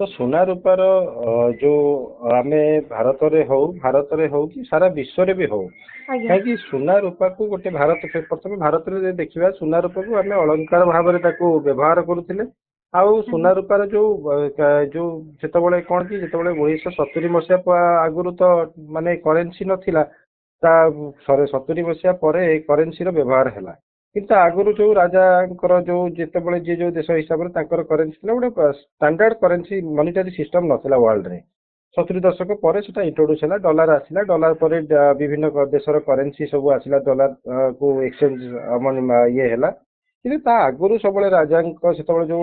तो सुना रूपार जो आम भारत रे हो कि सारा विश्व रे भी हो ଆଜ୍ଞା कहीं सुना रूपा को गोटे भारत प्रथम भारत रे देखा सुना रूपा को आम अलंकार भाव में व्यवहार करुले आउ ଆଜ୍ଞା सुना रूपार जो जो जितेबाला कौन कि जिते 1970 मसीहा आगुरी तो माने करेन्सी नथिला ता 70 मसीहा पर करेन्सी रो व्यवहार है किंतु आगुरी जो राजा जो जितेबाला जी जो देश हिसाब से करेन्सी गोटे स्टैंडर्ड करेन्सी मॉनिटरी सिस्टम नथिला वर्ल्ड रे 70 दशक पर सेटा इंट्रोड्यूस है डॉलर आसिला डॉलर पर विभिन्न देशर करेन्सी सब आसिला डॉलर को एक्सचेंज ये है कि आगुरी सब राजा जो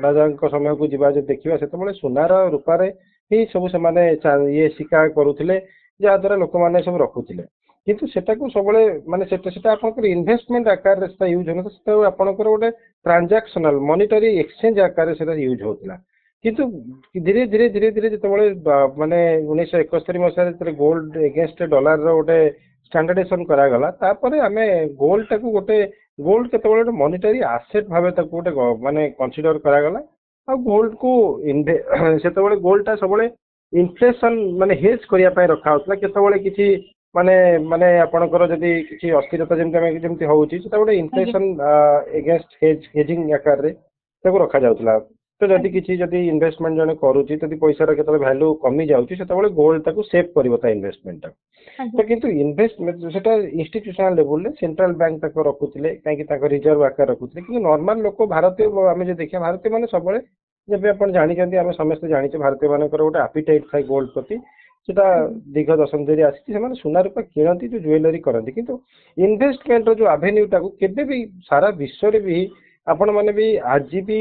राजा समय को जीवा जो देखा से सुनार रूपार ही सब से ये शिका करुले जहाद्वारा लोक मैंने सब रखुले किंतु सेटा को सब माने सेटा आपनकर इन्वेस्टमेंट आकार से यूज होना से आपनकर गोटे ट्रांजैक्शनल मॉनिटरी एक्सचेंज आकार से यूज होता किंतु धीरे धीरे धीरे धीरे जो माने 1971 मसीह गोल्ड एगेंस्ट डॉलर गोटे स्टैंडर्डाइजेशन करागला तापर आम गोल्ड टाक गोटे गोल्ड के मॉनिटरी आसेट भाव गोटे माने कंसीडर करागला आ गोल्ड को से गोल्ड टा सब इन्फ्लेशन माने हेज करने रखा होता केतबले किसी माने माने आपणकर जदि किसी अस्थिरता जमी होती गोटे ଆଜ୍ଞା इन्फ्लेशन एगेंस्ट हेजिंग आकार रे रखा जाउतला तो जदि ଆଜ୍ଞା किसी जदि इन्वेस्टमेंट जने करूची जदि पैसा केतबे वैल्यू कमी जाउची सेतबेले गोल्ड ताको सेव करबो ता इन्वेस्टमेंट ता ଆଜ୍ଞା तो किंतु इन्वेस्टमेंट सेटा इंस्टीट्यूशनल लेवल रे सेंट्रल बैंक ताको रखुतिले काहे कि ताको रिजर्व आकार रखुतिले कि नॉर्मल लोक भारतीय आमे जे देखिया भारतीय माने सबले जब आपण जानि जंती आमे समस्त जानि छे भारतीय मानकर गोटे एपिटाइट थाई गोल्ड प्रति सेटा ଆଜ୍ଞା दीर्घ दशक धरी आसी से सुना रूपा किणती जो ज्वेलरी करती किंतु इन्वेस्टमेंट जो एवेन्यू टाको केबे भी सारा विश्व रे भी आपण माने भी आज भी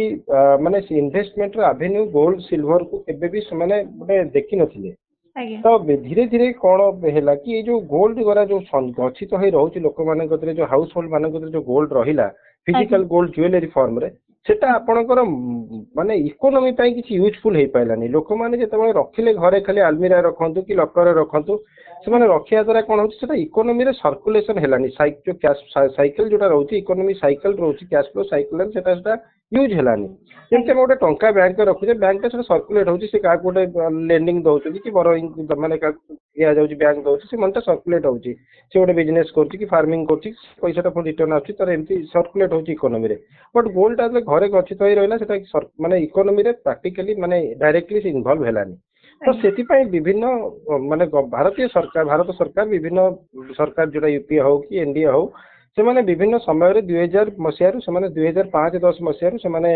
माने इन्वेस्टमेंट एवेन्यू गोल्ड सिल्वर को केबे भी माने गोटे देखि नथिले ଆଜ୍ଞା तो धीरे धीरे कौन है कि ये जो गोल्ड गरा जो गच्छित हो रोचे लोक मान जो हाउस होल्ड मान जो गोल्ड रहा ଆଜ୍ଞା फिजिकल गोल्ड ज्वेलरी फॉर्म रे सेटा आपणकर माने इकोनॉमी पाई किछि यूजफुल हे पाइलानी लोक माने जेतेबेले रखिले घरे खाली आलमीरा रखंतु कि लकर रखंतु से माने रखिया द्वारा कोन होछि सेटा इकोनॉमी रे सर्कुलेशन हेलानी जो कैश साइकिल जोटा रहउछि इकोनॉमी साइकिल रहउछि कैश फ्लो साइकिल सेटा सेटा यूज हेलानी जेमते ଆଜ୍ଞା गोटे टंका बैंक रखुचे बैंक से सर्कुलेट होछि से का गोटे लेंडिंग दउछि कि बोरोइंग माने का दिया जाउछि बैंक दउछि से मनटा सर्कुलेट होछि से गोटे बिजनेस करछि कि फार्मिंग करछि पैसा टा रिटर्न आछि तर एमती सर्कुलेट होछि इकोनॉमी रे बट गोल्ड आदले घरे गच्छित होई रहला सेटा माने इकोनॉमी रे प्रैक्टिकली माने डायरेक्टली से इन्वॉल्व हेलानी तो ଆଜ୍ଞା सेति विभिन्न माने भारत सरकार विभिन्न सरकार जोटा यूपीए हो कि एनडीए हो से माने विभिन्न समय रे 2000 मसीहा से माने 2005-10 मसीहा से माने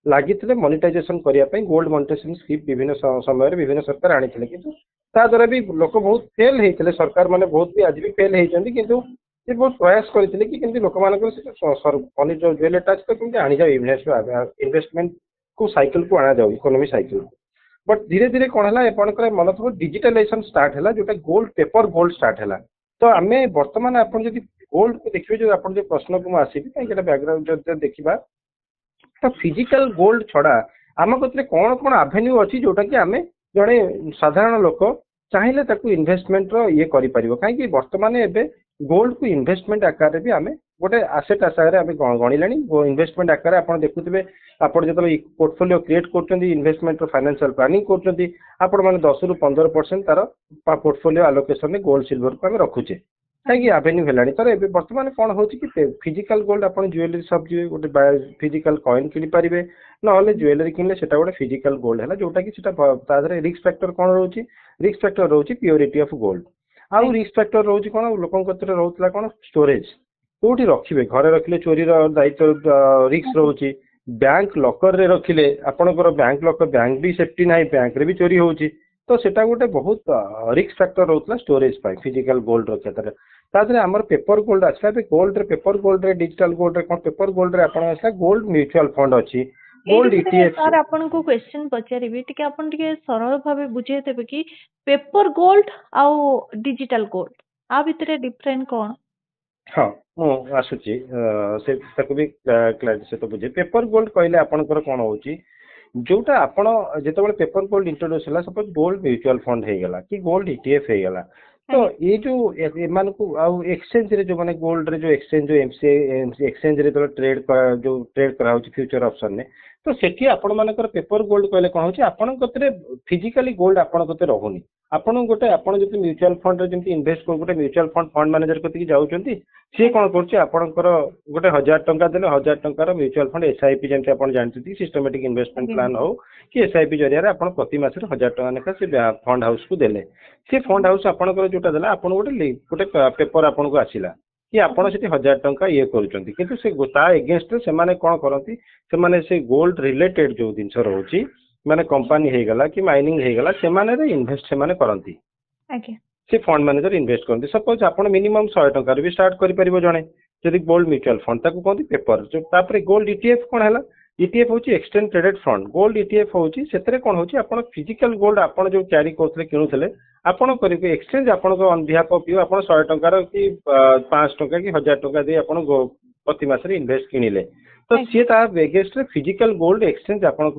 लागिथिले मोनेटाइजेशन करिया पई गोल्ड मोनेटाइजेशन स्कीम विभिन्न समय रे विभिन्न सरकार आनिथिले किंतु ता द्वारा भी लोक बहुत फेल हेइथिले सरकार माने बहुत भी आज भी फेल हेइचंदी किंतु से बहुत प्रयास करथिले कि केमती लोक मानकर से मनी जो ज्वेलरी टैक्स तो केमती आनी जाओ इन्वेस्टमेंट को साइकिल को आना जाओ इकोनॉमी साइकिल बट धीरे धीरे कौन है आपंकर मन थो डिजिटाइजेशन स्टार्ट है जोटा गोल्ड पेपर गोल्ड स्टार्ट है तो आम बर्तमान आप गोल्ड को देखिए जो आप जो प्रश्न को मुझे कहीं बैकग्राउंड जो देखा तो फिजिकल गोल्ड छड़ा आम कतरे कौन कौन आवेन्यू अच्छी जोटा कि आम जड़े साधारण लोक चाहिए इन्वेस्टमेंट ये कहीं बर्तमान एवं गोल्ड को इन्वेस्टमेंट आकार भी आम गोटे आसेट आकार आम गणिला इन्वेस्टमेंट आकार आप देखुए आप जो पोर्टफोलियो क्रिएट कर इन्वेस्टमेंट फाइनेंशियल प्लानिंग कर 10-15% तार पोर्टफोलियो आलोकेशन गोल्ड सिल्वर को आम रखुचे कहीं आवेन्यू है तर ए बर्तमान कौन हो फिजिकल गोल्ड आप ज्वेलरी सब जी गोटे फिजिकल कॉइन किनीपारे ना ज्वेलरी किनले से गोटे फिजिकल गोल्ड है जोटा कि रिस्क फैक्टर कौन रोचे रिस्क फैक्टर रोचे प्योरिटी ऑफ गोल्ड आउ रिस्क फैक्टर रोचे कौन लोक रोला कौन स्टोरेज कोठी रखिए घरे रखिले चोरी दायित्व रिस्क रोचे बैंक लकर रे रखिले आपणकर बैंक लकर बैंक भी सेफ्टी ना बैंक रे भी चोरी होची तो सेटा गोटे बहुत रिस्क फैक्टर रोला स्टोरेज पाई फिजिकल गोल्ड रखिया तादरे आमर पेपर गोल्ड आसला गोल्ड रे पेपर गोल्ड रे डिजिटल गोल्ड रे कौन पेपर गोल्ड रे आपण आसला गोल्ड म्यूचुअल फंड अच्छी गोल्ड ईटीएफ सर आपन को क्वेश्चन पचारिबी टिके आपन टिके सरल भाबे बुझे देबे कि पेपर गोल्ड आउ डिजिटल गोल्ड आ भितरे डिफरेंट कोन हाँ मु आसुची से ताको भी क्लारिटी से तो बुझे पेपर गोल्ड कहले आपनकर कोन होची जोटा आपण जेतेबेले पेपर गोल्ड इंट्रोड्यूस होला सपोज गोल्ड म्यूचुअल फंड हे गला कि गोल्ड ईटीएफ हे गला तो ये जो एमान को आउ एक्सचेंज रे जो माने गोल्ड रे जो एक्सचेंज जो एमसीए एक्सचेंज रे तो ट्रेड जो ट्रेड करा होची फ्यूचर ऑप्शन ने तो सेठी आपण मानकर पेपर गोल्ड कहले कौन होची आपण कतरे फिजिकली गोल्ड आपण कते रहुनी आपण गोटे आपण जति म्यूचुअल फंड रे जति इन्वेस्ट कर गोटे म्यूचुअल फंड मैनेजर कति जाउचंती सी कोन करछि आपणकर गोटे 1000 टंका देले 1000 टंकार म्यूचुअल फंड एसआईपी जेमति आपण जानथि सिस्टमैटिक इन्वेस्टमेंट प्लान हो कि एसआईपी जरिया रे आपण प्रति मास रे 1000 टंका नेका से फंड हाउस को देले से फंड हाउस आपणकर जोटा देला आपण गोटे पेपर आपण को आसिला कि आपण से 1000 टंका ये करूचंती किंतु से ता एगेंस्ट से माने कोन करंती से माने से गोल्ड रिलेटेड जो दिन रहउची माने कंपनी हे गला कि माइनिंग हे गला से माने रे इन्वेस्ट से माने करंती आज्ञा से फंड मैनेजर इन्वेस्ट करते सपोज आप मिनिमम 100 टंका भी स्टार्ट करें जड़े जदि गोल्ड म्यूचुअल फंड ताको कहते पेपर जो तापर गोल्ड ईटीएफ कौन है ईटीएफ हूँ exchange traded fund gold ETF हूँ से कौन हो फिजिकल गोल्ड आप जो क्यारी करते किणुते आपण करेंगे एक्सचेंज आपण ऑन बिहाफ ऑफ यू आप 100 टंकार कि 500 टंका कि 1000 टंका दे आपण प्रति मास इन्वेस्ट किଣିले तो सी एगेंस्ट फिजिकल गोल्ड एक्सचेंज आपण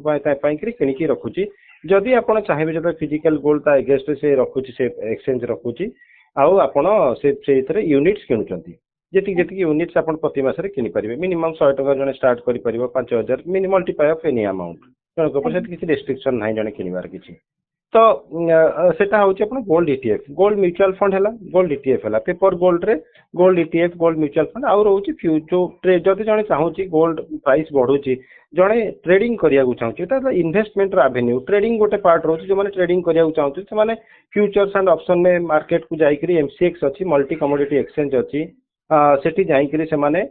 किणिकी रखुची जदि आप चाहिए जब फिजिकल गोल्ड ता एगेंस्ट से रखुची से एक्सचेंज रखुची आउ आपण से यूनिट्स किणुचंती जी यूनिट्स आप प्रति मास किनी पारे मिनिमम 100 टंका जने स्टार्ट कर पारिबो 5000 minimum multiply of any amount जन को किसी रेस्ट्रिक्शन नाही जने किनिबार किछि तो सेटा होची अपन gold ETF gold mutual fund हैला गोल्ड ईटीएफ हैला पेपर गोल्ड रे gold ETF gold mutual fund आउ रहउची फ्यूचर जदि जने चाहूची गोल्ड प्राइस बढ़ुची जड़े ट्रेडिंग करिया चाहूँ एटा इन्वेस्टमेंट एवेन्यू ट्रेडिंग गोटे पार्ट रोचे जो ट्रेडिंग करिया चाहूँ से फ्यूचर्स एंड ऑप्शन में मार्केट को जाइकरी एमसीएक्स अच्छी मल्टी कमोडिटी एक्सचेंज अच्छी सेठी जाइकरी से माने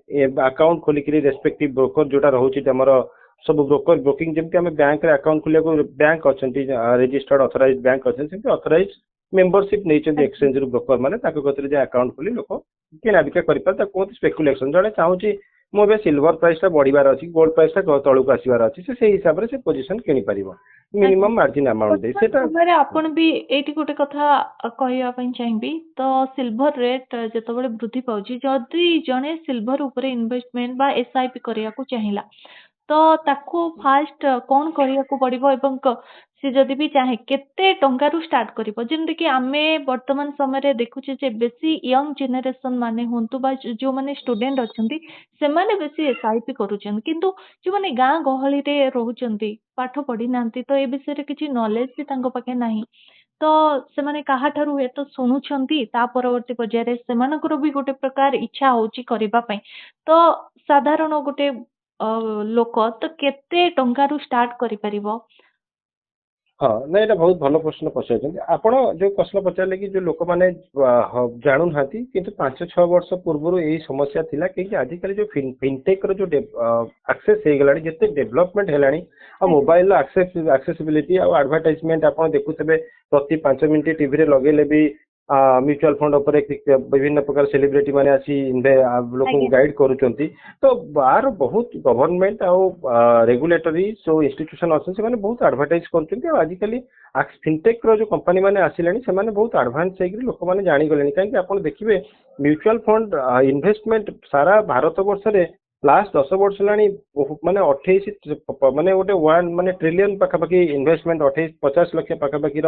अकाउंट खोलिकरी रेस्पेक्टिव ब्रोकर जोटा रहउची हमर सब ब्रोकर ब्रोकिंग जमती आम बैंक रे अकाउंट खोलिया को बैंक अच्छी रजिस्टर्ड ऑथराइज्ड बैंक अच्छे ऑथराइज्ड मेंबरशिप नहीं एक्सचेंज रू ब्रोकर माने ताको कतरे अकाउंट खोली लोक किना बिका करि पार ताको स्पेकुलेशन जड़े चाहूँ मुझे सिल्वर प्राइस बढ़िबार अच्छी गोल्ड प्राइस तलक आसबार अच्छी से हिसाब से पोजिशन किनी पारिबो मिनिमम मार्जिन अमाउंट दे सेटा आपण भी एटी गोटे कथा कहया पई चाहिबी तो सिल्वर रेट जेतबेले वृद्धि पाउची जदि जने सिल्वर ऊपर इन्वेस्टमेंट बा एसआईपी करिया को चाहिला तो ताको फास्ट कौन करिया को पड़िबो एवं से जदि भी चाहे केते टंका रु स्टार्ट करिबो जेमति कि आमे वर्तमान समय रे देखुचे जे बेसी यंग जनरेशन माने होंतु बा जो माने स्टूडेंट अछंती से माने बेसी एसआईपी करूछन किंतु जो माने गां गहली रे रहउचंती पाठ पढ़ी नांती तो ए विषय रे किछि नॉलेज भी तांको पाखे नाही तो से माने काहा ठारू हे तो सुनुछंती ता परवर्ती पर्याय रे सेमानकर भी गोटे प्रकार इच्छा होची करिबा पई तो साधारण गोटे लोक तो केते टंका रु स्टार्ट करि परिबो हाँ ना ये बहुत भल प्रश्न पचार आपण जो प्रश्न पचारे कि जो लोक मैंने जानू ना कि 5-6 वर्ष पूर्व यही समस्या थिला कि आजिकल जो फिनटेक रो जो एक्सेस हो गलानी जिते डेवलपमेंट है मोबाइल एक्सेसिबिलिटी और एडवर्टाइजमेंट आप देखुथे प्रति 5 मिनट टीवी रे लगेले भी म्यूचुअल फंड उपर विभिन्न प्रकार सेलिब्रिटी माने आसी लोक गाइड करूचंती तो बार बहुत गवर्नमेंट आ रेगुलेटरी जो इंस्टीट्यूशन अच्छे से बहुत एडवर्टाइज कर आजिकल फिनटेक रो जो कंपनी माने आसिलानी से माने बहुत एडवांस होकर लोक मैंने जानीगले कहीं आप देखिए म्यूचुअल फंड इन्वेस्टमेंट सारा भारत वर्ष रे लास्ट 10 वर्ष लानी माने 28 माने गोटे 1 माने ट्रिलियन पाखापाखि इन्वेस्टमेंट 28-50 लाख पाखापाखि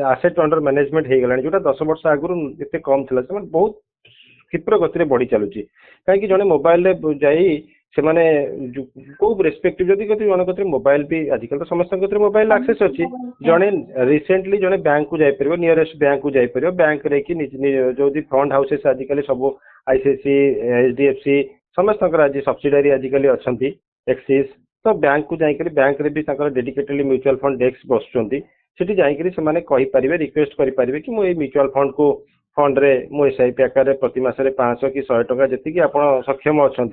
आसेट अंडर मैनेजमेंट हो गलानी जोटा 10 वर्ष आगुरी एते कम थिला से बहुत क्षिप्र गति बढ़ी चलुची कहीं जड़े मोबाइल रे जाई से माने को रेस्पेक्टिव जदि कति जन कति मोबाइल भी आजिकल तो समस्त कति मोबाइल एक्सेस अच्छी जड़े रिसेंटली जड़े बैंक को जाई परिबो नियरेस्ट बैंक को जाई परिबो बैंक रे कि जो फंड हाउसेस आजिकल सब आईसीआईसी एचडीएफसी समस्त आज सब्सिडारी आजिकल अच्छा एक्सिस तो बैंक को जाकर बैंक रे भी डेडिकेटेडली म्यूचुअल फंड डेस्क बसुँच से जाकर से रिक्वेस्ट करें कि मुझे म्यूचुअल फंड को फंड रे मु एसआईपी आकार प्रति मास 500 कि 100 टका जी आप सक्षम अच्छा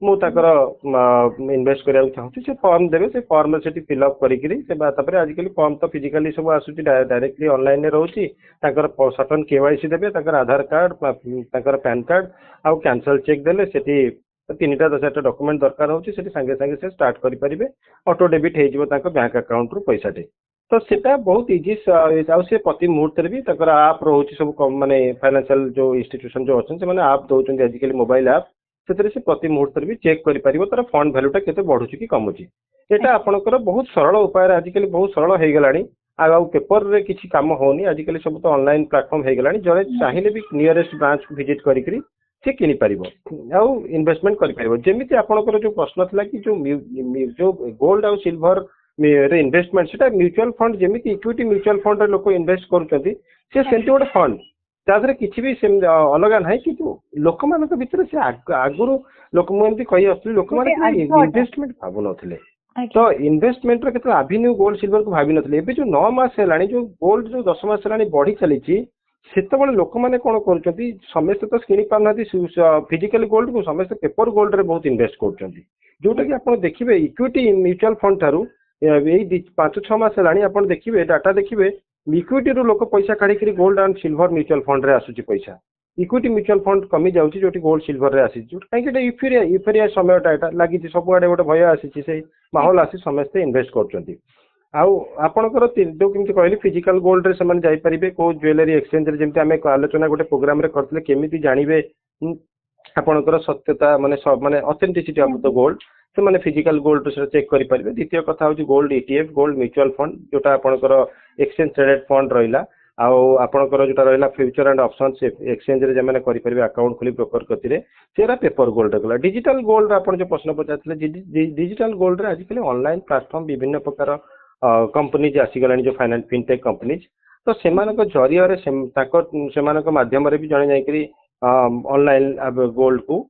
मुझे इन्वेस्ट करने चाहूँ से फॉर्म देवे से फॉर्म से फिलअप करी आजिकल फॉर्म तो फिजिकली सब आसूँ डायरेक्टली ऑनलाइन रोचे सर्टन केवाईसी देवे आधार कार्ड पैन कार्ड आउ कैंसल चेक देले से 3टा 4टा डॉक्यूमेंट दरकार होची से संगे संगे से स्टार्ट करि परिबे ऑटो डेबिट हे जिवो तांको बैंक अकाउंट रु पैसा दे तो सेटा बहुत इजी आउ से प्रति मुहूर्त रे भी तकर आप रोची सब माने फाइनेंशियल जो इंस्टीट्यूशन जो अछन से माने आप दोचन आजिकल मोबाइल ऐप से प्रति मुहूर्त रे भी चेक करि परिबो तार फंड वैल्यूटा केते बढ़ुची कि कमुची एटा आपनकर बहुत सरल उपाय आजिकल बहुत सरल हे गलानी आ पेपर रे किछि काम होनी आजिकल सब तो ऑनलाइन प्लेटफॉर्म हे गलानी जरे चाहिले भी नियरेस्ट ब्रांच को विजिट करिकरी से किनी पारिबो आउ इन्वेस्टमेंट करि पारिबो जेमिति आपनकर जो प्रश्न थिला कि जो गोल्ड आउ सिल्वर रे इन्वेस्टमेंट सेटा म्यूचुअल फंड जेमिति इक्विटी म्यूचुअल फंड रे लोक इन्वेस्ट करूचंती से सेंति गोटे फंड तादरे किछि भी अलग नाही कि लोक मानक भितर से आगुरु लोक एमती कहि असली लोक माने इन्वेस्टमेंट भाबु नथिले तो इन्वेस्टमेंट रे केते एवेन्यू गोल्ड सिल्वर को भाबी नथिले एबे जो 9 मास हेलानी जो गोल्ड जो 10 मास हेलानी बढ़ी चलीची सेतबळे लोक माने कोन करचंती समस्त तो किनि पानाती फिजिकल गोल्ड को समस्त पेपर गोल्ड रे बहुत इन्वेस्ट करचंती जोटा कि आपण देखिबे इक्विटी म्यूचुअल फंड थारू एई 5-6 मास हेलानी आपण देखिबे डाटा देखिबे इक्विटी रो लोक पैसा काढी gold and silver mutual fund रे आसुची पैसा इक्विटी म्यूचुअल फंड कमी जाउची जोटी गोल्ड सिल्वर रे आसी जो काई इफेरिया समयटा एटा लागि सब आडे गोटे भय आसी से माहौल आसी समस्त इन्वेस्ट करचंती आउ आपणकर जो केमती कहली फिजिकल गोल्ड रे समान जाई परिबे को ज्वेलरी एक्सचेंज रे जेमती हमें आलोचना गोटे प्रोग्राम रे करथले केमिति जानिबे आपणकर सत्यता माने ऑथेंटिसिटी ऑफ द गोल्ड से माने फिजिकल गोल्ड से चेक करि परिबे द्वितीय कथा होची gold ETF gold mutual fund जोटा आपणकर एक्सचेंज ट्रेडेड फंड रहिला आउ आपणकर जोटा रहिला फ्यूचर एंड ऑप्शंस एक्सचेंज रे जमाने करि परिबे अकाउंट खोली ब्रोकर कतिरे सेरा पेपर गोल्ड गला डिजिटल गोल्ड आपण जो प्रश्न पचारथले डिजिटल गोल्ड रे आजिकली ऑनलाइन प्लेटफॉर्म विभिन्न प्रकार कंपनीज आसीगलानी जो फाइनेंस फिनटेक कंपनीज तो सेमानक जरिया रे सेमानक माध्यम रे भी जणे जाईकरी ऑनलाइन गोल्ड को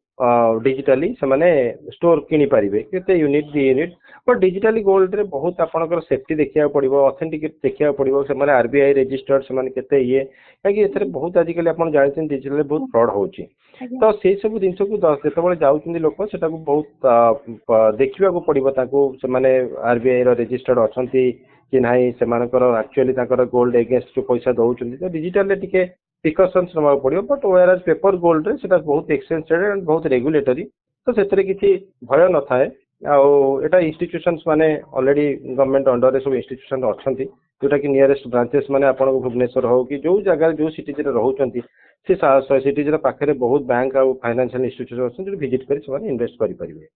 डिजिटली से माने स्टोर किनी पारिबे केते यूनिट 2 यूनिट पर डिजिटली गोल्ड रे बहुत आपनकर सेफ्टी देखिया पड़िबो ऑथेंटिकेट देखिया पड़िबो से माने आरबीआई रजिस्टर्ड से माने केते ये काकि एथरे बहुत आजिकली आपन जानछन डिजिटल बहुत फ्रॉड होची तो से सब जिंस को जेतबळे जाउछिन लोक सेटा को बहुत देखिबा को पड़िबो ताको से माने आरबीआई रो रजिस्टर्ड अछंती कि नाही से मानकर एक्चुअली ताकर गोल्ड अगेंस्ट जो पैसा दउछन तो डिजिटल रे टिके प्रिकॉशंस नवा पड़ियो बट वेयर पेपर गोल्ड रे सेटा बहुत एक्सचेंज ट्रेडेड एंड बहुत रेगुलेटरी तो सेतरे किछि भय न थाए आउ एटा इंस्टीट्यूशंस माने ऑलरेडी गवर्नमेंट अंडर रे सब इंस्टीट्यूशन अछंती जोटा कि नियरेस्ट ब्रांचेस माने आपण भुवनेश्वर हो कि जो जगह जो सिटीज रे रहउचंती से सिटीज रे पाखरे बहुत बैंक आ फाइनेंशियल इंस्टीट्यूशन अछन जो विजिट करी से इन्वेस्ट करि परिबे।